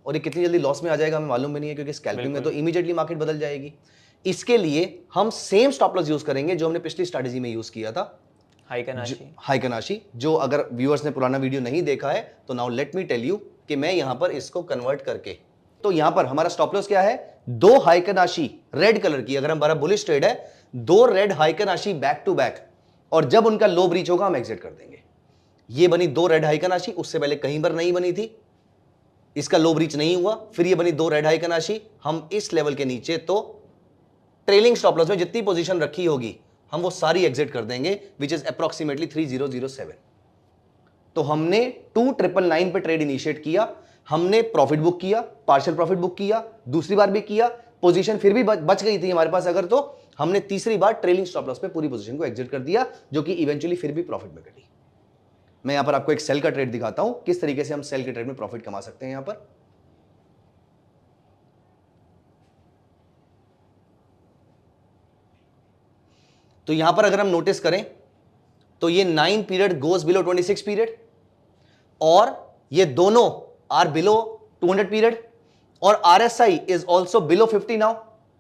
और ये कितनी जल्दी लॉस में आ जाएगा हमें मालूम भी नहीं है, क्योंकि स्कैल्पिंग में तो इमीडिएटली मार्केट बदल जाएगी। इसके लिए हम सेम स्टॉप लॉस यूज करेंगे जो हमने पिछली स्ट्रेटेजी में यूज किया था, हाइकनाशी। जो अगर व्यूअर्स ने पुराना वीडियो नहीं देखा है तो now let me tell you कि मैं यहां पर इसको कन्वर्ट करके, तो यहां पर हमारा स्टॉप लॉस क्या है, 2 हाइकनाशी रेड कलर की, अगर हमारा बुलिश ट्रेड है, 2 रेड हाइकनाशी बैक टू बैक, और जब उनका लो ब्रीच होगा हम एग्जिट कर देंगे। ये बनी 2 रेड हाइकनाशी, उससे पहले कहीं पर नहीं बनी थी, इसका लो ब्रीच नहीं हुआ, फिर ये बनी 2 रेड हाइकनाशी। हम इस लेवल के नीचे तो ट्रेलिंग स्टॉप लॉस में जितनी पोजीशन रखी होगी हम वो सारी एग्जिट कर देंगे विच इज अप्रोक्सीमेटली 3007। तो हमने 2999 पे ट्रेड इनिशिएट किया, हमने प्रॉफिट बुक किया, पार्शियल प्रॉफिट बुक किया, दूसरी बार भी किया, पोजीशन फिर भी बच गई थी हमारे पास अगर, तो हमने तीसरी बार ट्रेलिंग स्टॉप लॉस पे पूरी पोजीशन को एग्जिट कर दिया, जो कि इवेंचुअली फिर भी प्रॉफिट में कटी। मैं यहां पर आपको एक सेल का ट्रेड दिखाता हूं, किस तरीके से हम सेल के ट्रेड में प्रॉफिट कमा सकते हैं। यहां पर तो यहां पर अगर हम नोटिस करें तो ये 9 पीरियड गोज बिलो 26 पीरियड और ये दोनों आर बिलो 200 पीरियड, और RSI is also below 50 now,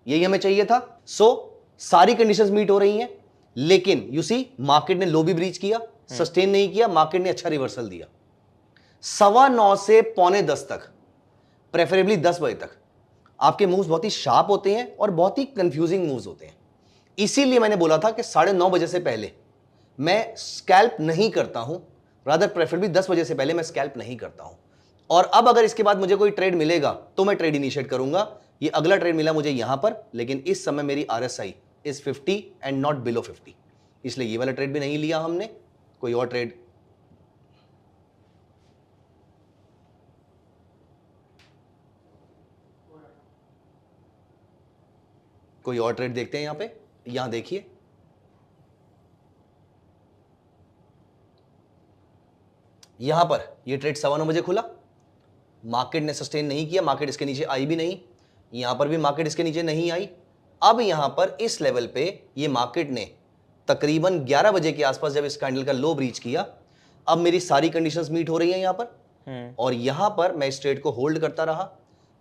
यही हमें चाहिए था। सो सारी कंडीशंस मीट हो रही हैं, लेकिन यू सी मार्केट ने लो भी ब्रीच किया, सस्टेन नहीं किया, मार्केट ने अच्छा रिवर्सल दिया। 9:15 से 9:45 तक, प्रेफरेबली 10 बजे तक आपके मूव्स बहुत ही शार्प होते हैं और बहुत ही कंफ्यूजिंग मूव्स होते हैं। इसीलिए मैंने बोला था कि 9:30 बजे से पहले मैं स्कैल्प नहीं करता हूं, रादर प्रेफरेबली 10 बजे से पहले मैं स्कैल्प नहीं करता हूं। और अब अगर इसके बाद मुझे कोई ट्रेड मिलेगा तो मैं ट्रेड इनिशिएट करूंगा। ये अगला ट्रेड मिला मुझे यहां पर, लेकिन इस समय मेरी RSI is 50 and not below 50, इसलिए ये वाला ट्रेड भी नहीं लिया हमने। कोई और ट्रेड देखते हैं यहां पे। यहां देखिए, यहां पर ये ट्रेड 9:15 बजे खुला, मार्केट ने सस्टेन नहीं किया, मार्केट इसके नीचे आई भी नहीं, यहां पर भी मार्केट इसके नीचे नहीं आई। अब यहां पर इस लेवल पे ये मार्केट ने तकरीबन 11 बजे के आसपास जब इस कैंडल का लो ब्रीच किया, अब मेरी सारी कंडीशंस मीट हो रही हैं यहां पर, और यहां पर मैं इस ट्रेड को होल्ड करता रहा।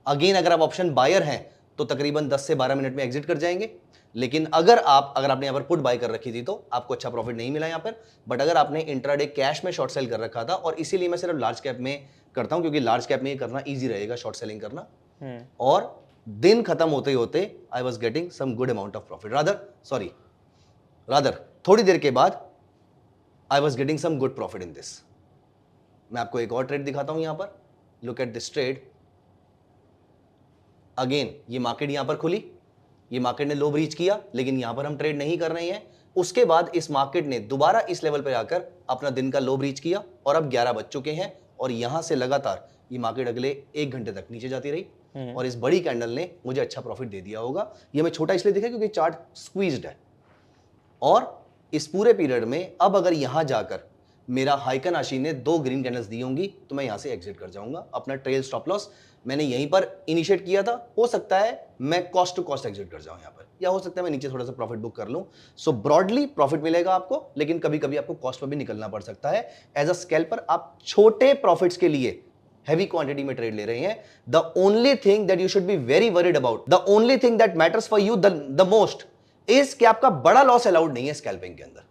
अगेन अगर आप ऑप्शन बायर हैं तो तकरीबन 10 से 12 मिनट में एग्जिट कर जाएंगे, लेकिन अगर आपने यहां पर पुट बाय कर रखी थी तो आपको अच्छा प्रॉफिट नहीं मिला यहां पर। बट अगर आपने इंट्राडे कैश में शॉर्ट सेल कर रखा था, और इसीलिए मैं सिर्फ लार्ज कैप में करता हूं क्योंकि लार्ज कैप में ये करना ईजी रहेगा, शॉर्ट सेलिंग करना, और दिन खत्म होते होते I was getting some good amount of profit, rather थोड़ी देर के बाद I was getting some good profit in this. मैं आपको एक और ट्रेड दिखाता हूं यहां पर, look at this trade. Again ये मार्केट यहां पर खुली, ये मार्केट ने लो ब्रीच किया, लेकिन यहां पर हम ट्रेड नहीं कर रहे हैं। उसके बाद इस मार्केट ने दोबारा इस लेवल पर आकर अपना दिन का लो ब्रीच किया, और अब 11 बज चुके हैं, और यहां से लगातार ये मार्केट अगले 1 घंटे तक नीचे जाती रही, और इस बड़ी कैंडल ने मुझे अच्छा प्रॉफिट दे दिया होगा। ये मैं छोटा इसलिए दिखा क्योंकि चार्ट स्क्वीज्ड है, और इस पूरे पीरियड में अब अगर यहां जाकर मेरा हाइकन आशी ने 2 ग्रीन कैंडल्स दी होंगी तो मैं यहां से एग्जिट कर जाऊंगा। अपना ट्रेल स्टॉप लॉस मैंने यहीं पर इनिशिएट किया था, हो सकता है मैं कॉस्ट टू कॉस्ट एग्जिट कर जाऊं यहां पर, या हो सकता है मैं नीचे थोड़ा सा प्रॉफिट बुक कर लूं। सो ब्रॉडली प्रॉफिट मिलेगा आपको, लेकिन कभी कभी आपको कॉस्ट पर भी निकलना पड़ सकता है। एज अ स्कैल्पर आप छोटे प्रॉफिट्स के लिए हैवी क्वांटिटी में ट्रेड ले रहे हैं। The only thing that you should be very worried about, the only thing that matters for you the most is कि आपका बड़ा लॉस अलाउड नहीं है स्कैल्पिंग के अंदर।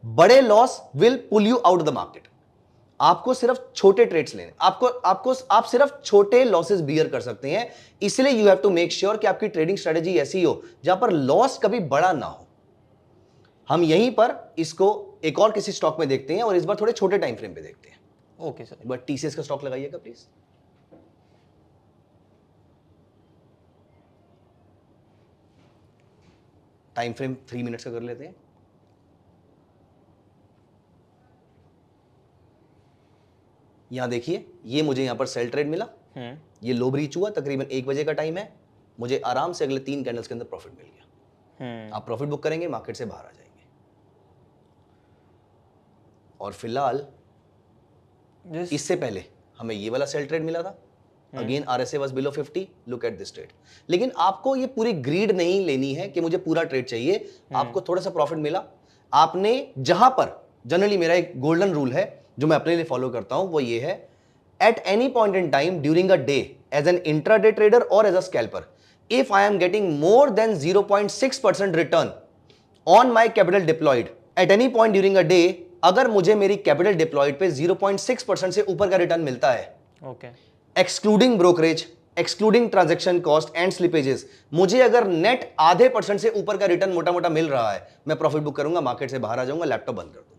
बड़े loss will pull you out the market. आपको सिर्फ छोटे ट्रेड्स लेने, आप सिर्फ छोटे लॉसेस बियर कर सकते हैं। इसलिए you have to make sure कि आपकी ट्रेडिंग स्ट्रेटेजी ऐसी हो जहां पर लॉस कभी बड़ा ना हो। हम यहीं पर इसको एक और किसी स्टॉक में देखते हैं, और इस बार थोड़े छोटे टाइम फ्रेम पे देखते हैं। ओके सर, बट TCS का स्टॉक लगाइएगा प्लीज। टाइम फ्रेम 3 मिनट्स का कर लेते हैं। यहां देखिए, ये मुझे यहां पर सेल ट्रेड मिला, ये लो ब्रीच हुआ, तकरीबन 1 बजे का टाइम है, मुझे आराम से अगले 3 कैंडल्स के अंदर प्रॉफिट मिल गया। आप प्रॉफिट बुक करेंगे, मार्केट से बाहर आ जाएंगे। और फिलहाल इससे पहले हमें ये वाला सेल ट्रेड मिला था, again RSI was below 50, look at this trade. लेकिन आपको ये पूरी ग्रीड नहीं लेनी है कि मुझे पूरा ट्रेड चाहिए, आपको थोड़ा सा प्रॉफिट मिला। आपने जहां पर जनरली मेरा एक गोल्डन रूल है जो मैं अपने लिए फॉलो करता हूं, वो ये है, at any point in time during a day as an intraday trader और as a scalper, if I am getting more than 0.6% return on my capital deployed at any point during a day, अगर मुझे मेरी capital diploid पे 0.6% से ऊपर का return मिलता है, excluding brokerage, excluding transaction cost and slippages, मुझे अगर नेट आधे % से ऊपर का रिटर्न मोटा मोटा मिल रहा है, मैं प्रॉफिट बुक करूंगा, मार्केट से बाहर आ जाऊंगा, लैपटॉप बंद कर दूंगा।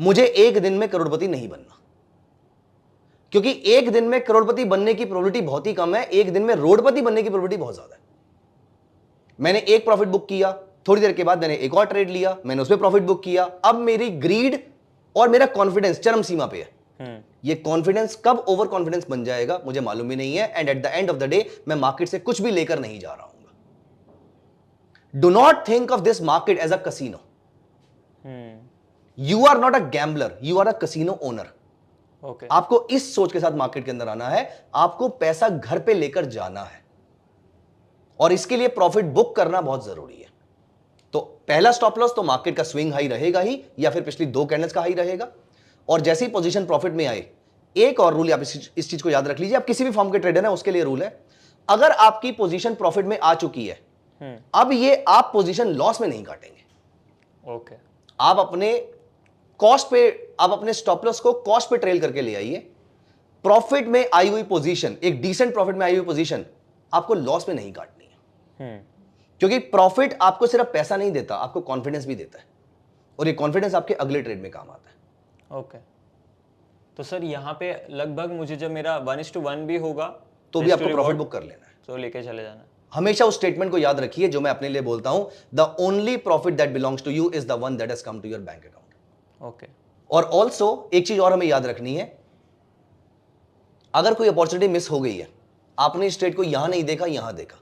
मुझे एक दिन में करोड़पति नहीं बनना, क्योंकि एक दिन में करोड़पति बनने की प्रोबेबिलिटी बहुत ही कम है, एक दिन में रोडपति बनने की प्रोबेबिलिटी बहुत ज्यादा है। मैंने एक प्रॉफिट बुक किया, थोड़ी देर के बाद मैंने एक और ट्रेड लिया, मैंने उसमें प्रॉफिट बुक किया। अब मेरी ग्रीड और मेरा कॉन्फिडेंस चरम सीमा पे है। ये कॉन्फिडेंस कब ओवर कॉन्फिडेंस बन जाएगा मुझे मालूम भी नहीं है, and at the end of the day मैं मार्केट से कुछ भी लेकर नहीं जा रहा हूं। Do not think of this market as a casino. You are not a gambler, you are a casino owner. आपको इस सोच के साथ मार्केट के अंदर आना है, आपको पैसा घर पे लेकर जाना है, और इसके लिए प्रॉफिट बुक करना बहुत जरूरी है। तो पहला स्टॉप लॉस तो मार्केट का स्विंग हाई रहेगा ही, या फिर पिछली 2 कैंडल्स का हाई रहेगा, और जैसे ही पोजीशन प्रॉफिट में आए एक और रूल आप इस चीज को याद रख लीजिए, आप किसी भी फॉर्म के ट्रेडर हैं उसके लिए रूल है, अगर आपकी पोजीशन प्रॉफिट में आ चुकी है, अब ये आप पोजीशन लॉस में नहीं काटेंगे। ओके। आप अपने कॉस्ट पे, आप अपने स्टॉप लॉस को कॉस्ट पे ट्रेल करके ले आइए। प्रॉफिट में आई हुई पोजीशन, एक डिसेंट प्रॉफिट में आई हुई पोजीशन आपको लॉस में नहीं काटनी है, क्योंकि प्रॉफिट आपको सिर्फ पैसा नहीं देता, आपको कॉन्फिडेंस भी देता है, और ये कॉन्फिडेंस आपके अगले ट्रेड में काम आता है। ओके। तो सर यहाँ पे लगभग मुझे जब मेरा 1:1 भी होगा तो भी आपको प्रॉफिट बुक कर लेना है, तो लेके चले जाना है। हमेशा उस स्टेटमेंट को याद रखिए जो मैं अपने लिए बोलता हूं, the only profit that belongs to you is the one that has come to your bank account. Okay. और ऑल्सो एक चीज और हमें याद रखनी है, अगर कोई अपॉर्चुनिटी मिस हो गई है, आपने इस ट्रेड को यहां नहीं देखा, यहां देखा,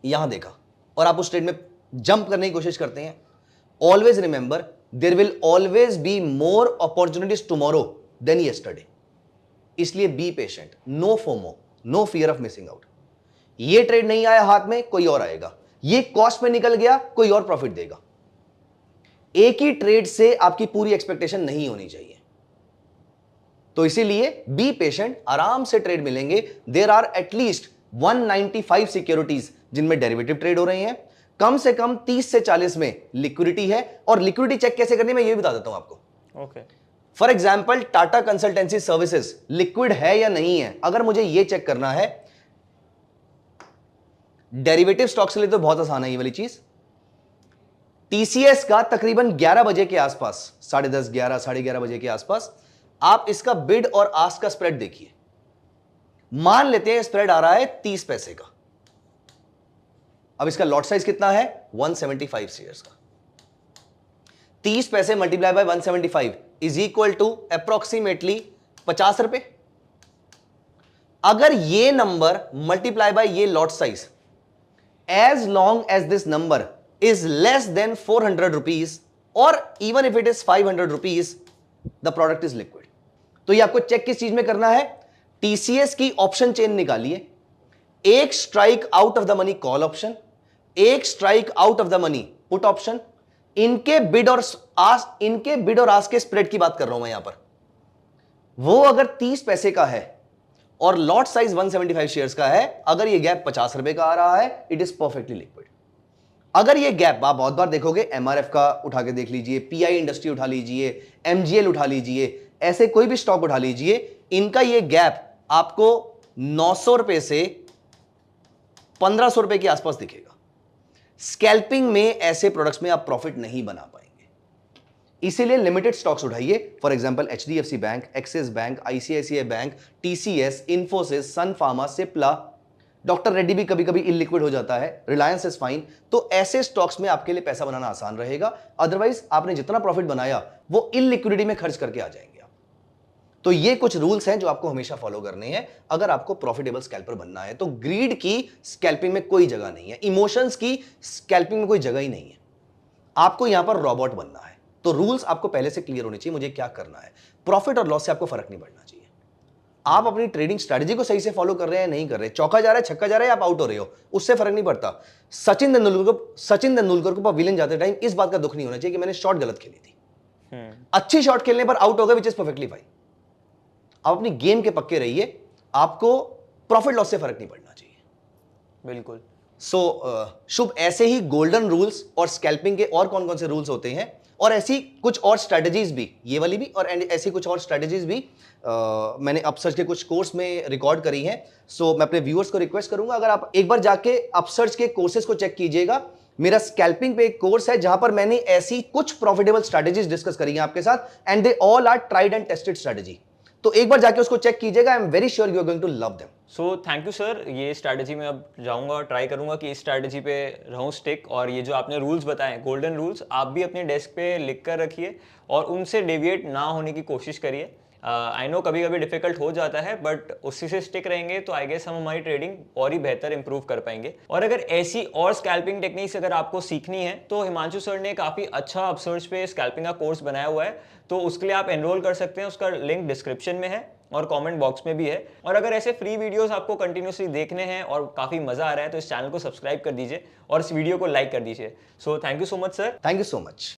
यहां देखा, और आप उस ट्रेड में जंप करने की कोशिश करते हैं, always remember there will always be more opportunities tomorrow than yesterday. इसलिए be patient, no FOMO, no fear of missing out. ये ट्रेड नहीं आया हाथ में, कोई और आएगा, ये कॉस्ट पे निकल गया, कोई और प्रॉफिट देगा। एक ही ट्रेड से आपकी पूरी एक्सपेक्टेशन नहीं होनी चाहिए, तो इसीलिए बी पेशेंट, आराम से ट्रेड मिलेंगे। देयर आर एटलीस्ट 195 सिक्योरिटीज जिनमें डेरिवेटिव ट्रेड हो रहे हैं, कम से कम 30 से 40 में लिक्विडिटी है, और लिक्विडिटी चेक कैसे करनी है मैं ये बता देता हूं आपको। Okay. For example Tata consultancy services liquid है या नहीं है, अगर मुझे ये चेक करना है, डेरिवेटिव स्टॉक्स के लिए तो बहुत आसान है ये वाली चीज। टीसीएस का तकरीबन 11 बजे के आसपास, 10:30, 11, 11:30 बजे के आसपास आप इसका बिड और आस्क का स्प्रेड देखिए। मान लेते हैं स्प्रेड आ रहा है 30 पैसे का। अब इसका लॉट साइज कितना है? 175 शेयर्स का। 30 पैसे multiply by 175 is equal to approximately 50 रुपए। अगर ये नंबर मल्टीप्लाई बाय ये lot size, as long as this number is less than 400 rupees, और even if it is 500 rupees, the product is liquid. तो ये आपको चेक किस चीज में करना है? टीसीएस की ऑप्शन चेन निकालिए, एक strike out of the money call option, एक strike out of the money put option. इनके बिड और आस्क के स्प्रेड की बात कर रहा हूं मैं यहां पर। वो अगर 30 पैसे का है और लॉट साइज 175 शेयर्स का है, अगर ये गैप 50 रुपए का आ रहा है, इट इज परफेक्टली लिक्विड। अगर ये गैप आप बहुत बार देखोगे, एमआरएफ का उठा के देख लीजिए, पीआई इंडस्ट्री उठा लीजिए, एमजीएल उठा लीजिए, ऐसे कोई भी स्टॉक उठा लीजिए, इनका ये गैप आपको 900 रुपए से 1500 रुपए के आसपास दिखेगा। स्कैल्पिंग में ऐसे प्रोडक्ट्स में आप प्रॉफिट नहीं बना पाएंगे, इसीलिए लिमिटेड स्टॉक्स उठाइए। For example HDFC bank, Axis bank, ICICI bank, TCS, Infosys, Sun Pharma, Cipla, doctor Reddy भी कभी कभी इलिक्विड हो जाता है, रिलायंस इज फाइन। तो ऐसे स्टॉक्स में आपके लिए पैसा बनाना आसान रहेगा, अदरवाइज आपने जितना प्रॉफिट बनाया वो इलिक्विडिटी में खर्च करके आ जाएंगे आप। तो ये कुछ रूल्स हैं जो आपको हमेशा फॉलो करने हैं अगर आपको प्रॉफिटेबल स्कैल्पर बनना है। तो ग्रीड की स्कैल्पिंग में कोई जगह नहीं है, इमोशंस की स्कैल्पिंग में कोई जगह ही नहीं है। आपको यहां पर रॉबोट बनना है, तो रूल्स आपको पहले से क्लियर होने चाहिए, मुझे क्या करना है। प्रॉफिट और लॉस से आपको फर्क नहीं पड़ना चाहिए। आप अपनी ट्रेडिंग स्ट्रेटजी को सही से फॉलो कर रहे हैं नहीं कर रहे, चौका जा रहा है, छक्का जा रहा है, आप आउट हो रहे हो, उससे फर्क नहीं पड़ता। सचिन तेंदुलकर को पवेलियन जाते टाइम इस बात का दुख नहीं होना चाहिए कि मैंने शॉट गलत खेली थी। अच्छी शॉट खेलने पर आउट हो गए, विच इज परफेक्टली फाइन। आप अपनी गेम के पक्के रहिए, आपको प्रॉफिट लॉस से फर्क नहीं पड़ना चाहिए। बिल्कुल। शुभ, ऐसे ही गोल्डन रूल्स और स्कैल्पिंग के और कौन कौन से रूल्स होते हैं, और ऐसी कुछ और स्ट्रेटजीज भी, ये वाली भी और ऐसी कुछ और स्ट्रेटजीज भी मैंने अपसर्च के कुछ कोर्स में रिकॉर्ड करी हैं। मैं अपने व्यूअर्स को रिक्वेस्ट करूंगा, अगर आप एक बार जाके अपसर्च के कोर्सेज को चेक कीजिएगा। मेरा स्कैल्पिंग पे एक कोर्स है जहां पर मैंने ऐसी कुछ प्रॉफिटेबल स्ट्रेटजीज डिस्कस करी हैं आपके साथ, and they all are tried and tested strategy. तो एक बार जाके उसको चेक कीजिएगा, I am very sure you are going to love them. So thank you sir, ये स्ट्रैटेजी में अब जाऊंगा और ट्राई करूंगा कि इस स्ट्रैटेजी पे रहूं स्टिक। और ये जो आपने रूल्स बताए, गोल्डन रूल्स, आप भी अपने डेस्क पे लिख कर रखिए और उनसे डेविएट ना होने की कोशिश करिए। आई नो कभी कभी डिफिकल्ट हो जाता है, बट उसी से स्टिक रहेंगे तो आई गेस हम हमारी ट्रेडिंग और ही बेहतर इंप्रूव कर पाएंगे। और अगर ऐसी और स्कैल्पिंग टेक्निक्स अगर आपको सीखनी है तो हिमांशु सर ने काफ़ी अच्छा अपसर्च पे स्कैल्पिंग का कोर्स बनाया हुआ है, तो उसके लिए आप एनरोल कर सकते हैं। उसका लिंक डिस्क्रिप्शन में है और कमेंट बॉक्स में भी है। और अगर ऐसे फ्री वीडियोस आपको कंटिन्यूसली देखने हैं और काफ़ी मज़ा आ रहा है तो इस चैनल को सब्सक्राइब कर दीजिए और इस वीडियो को लाइक कर दीजिए। सो thank you so much sir. Thank you so much.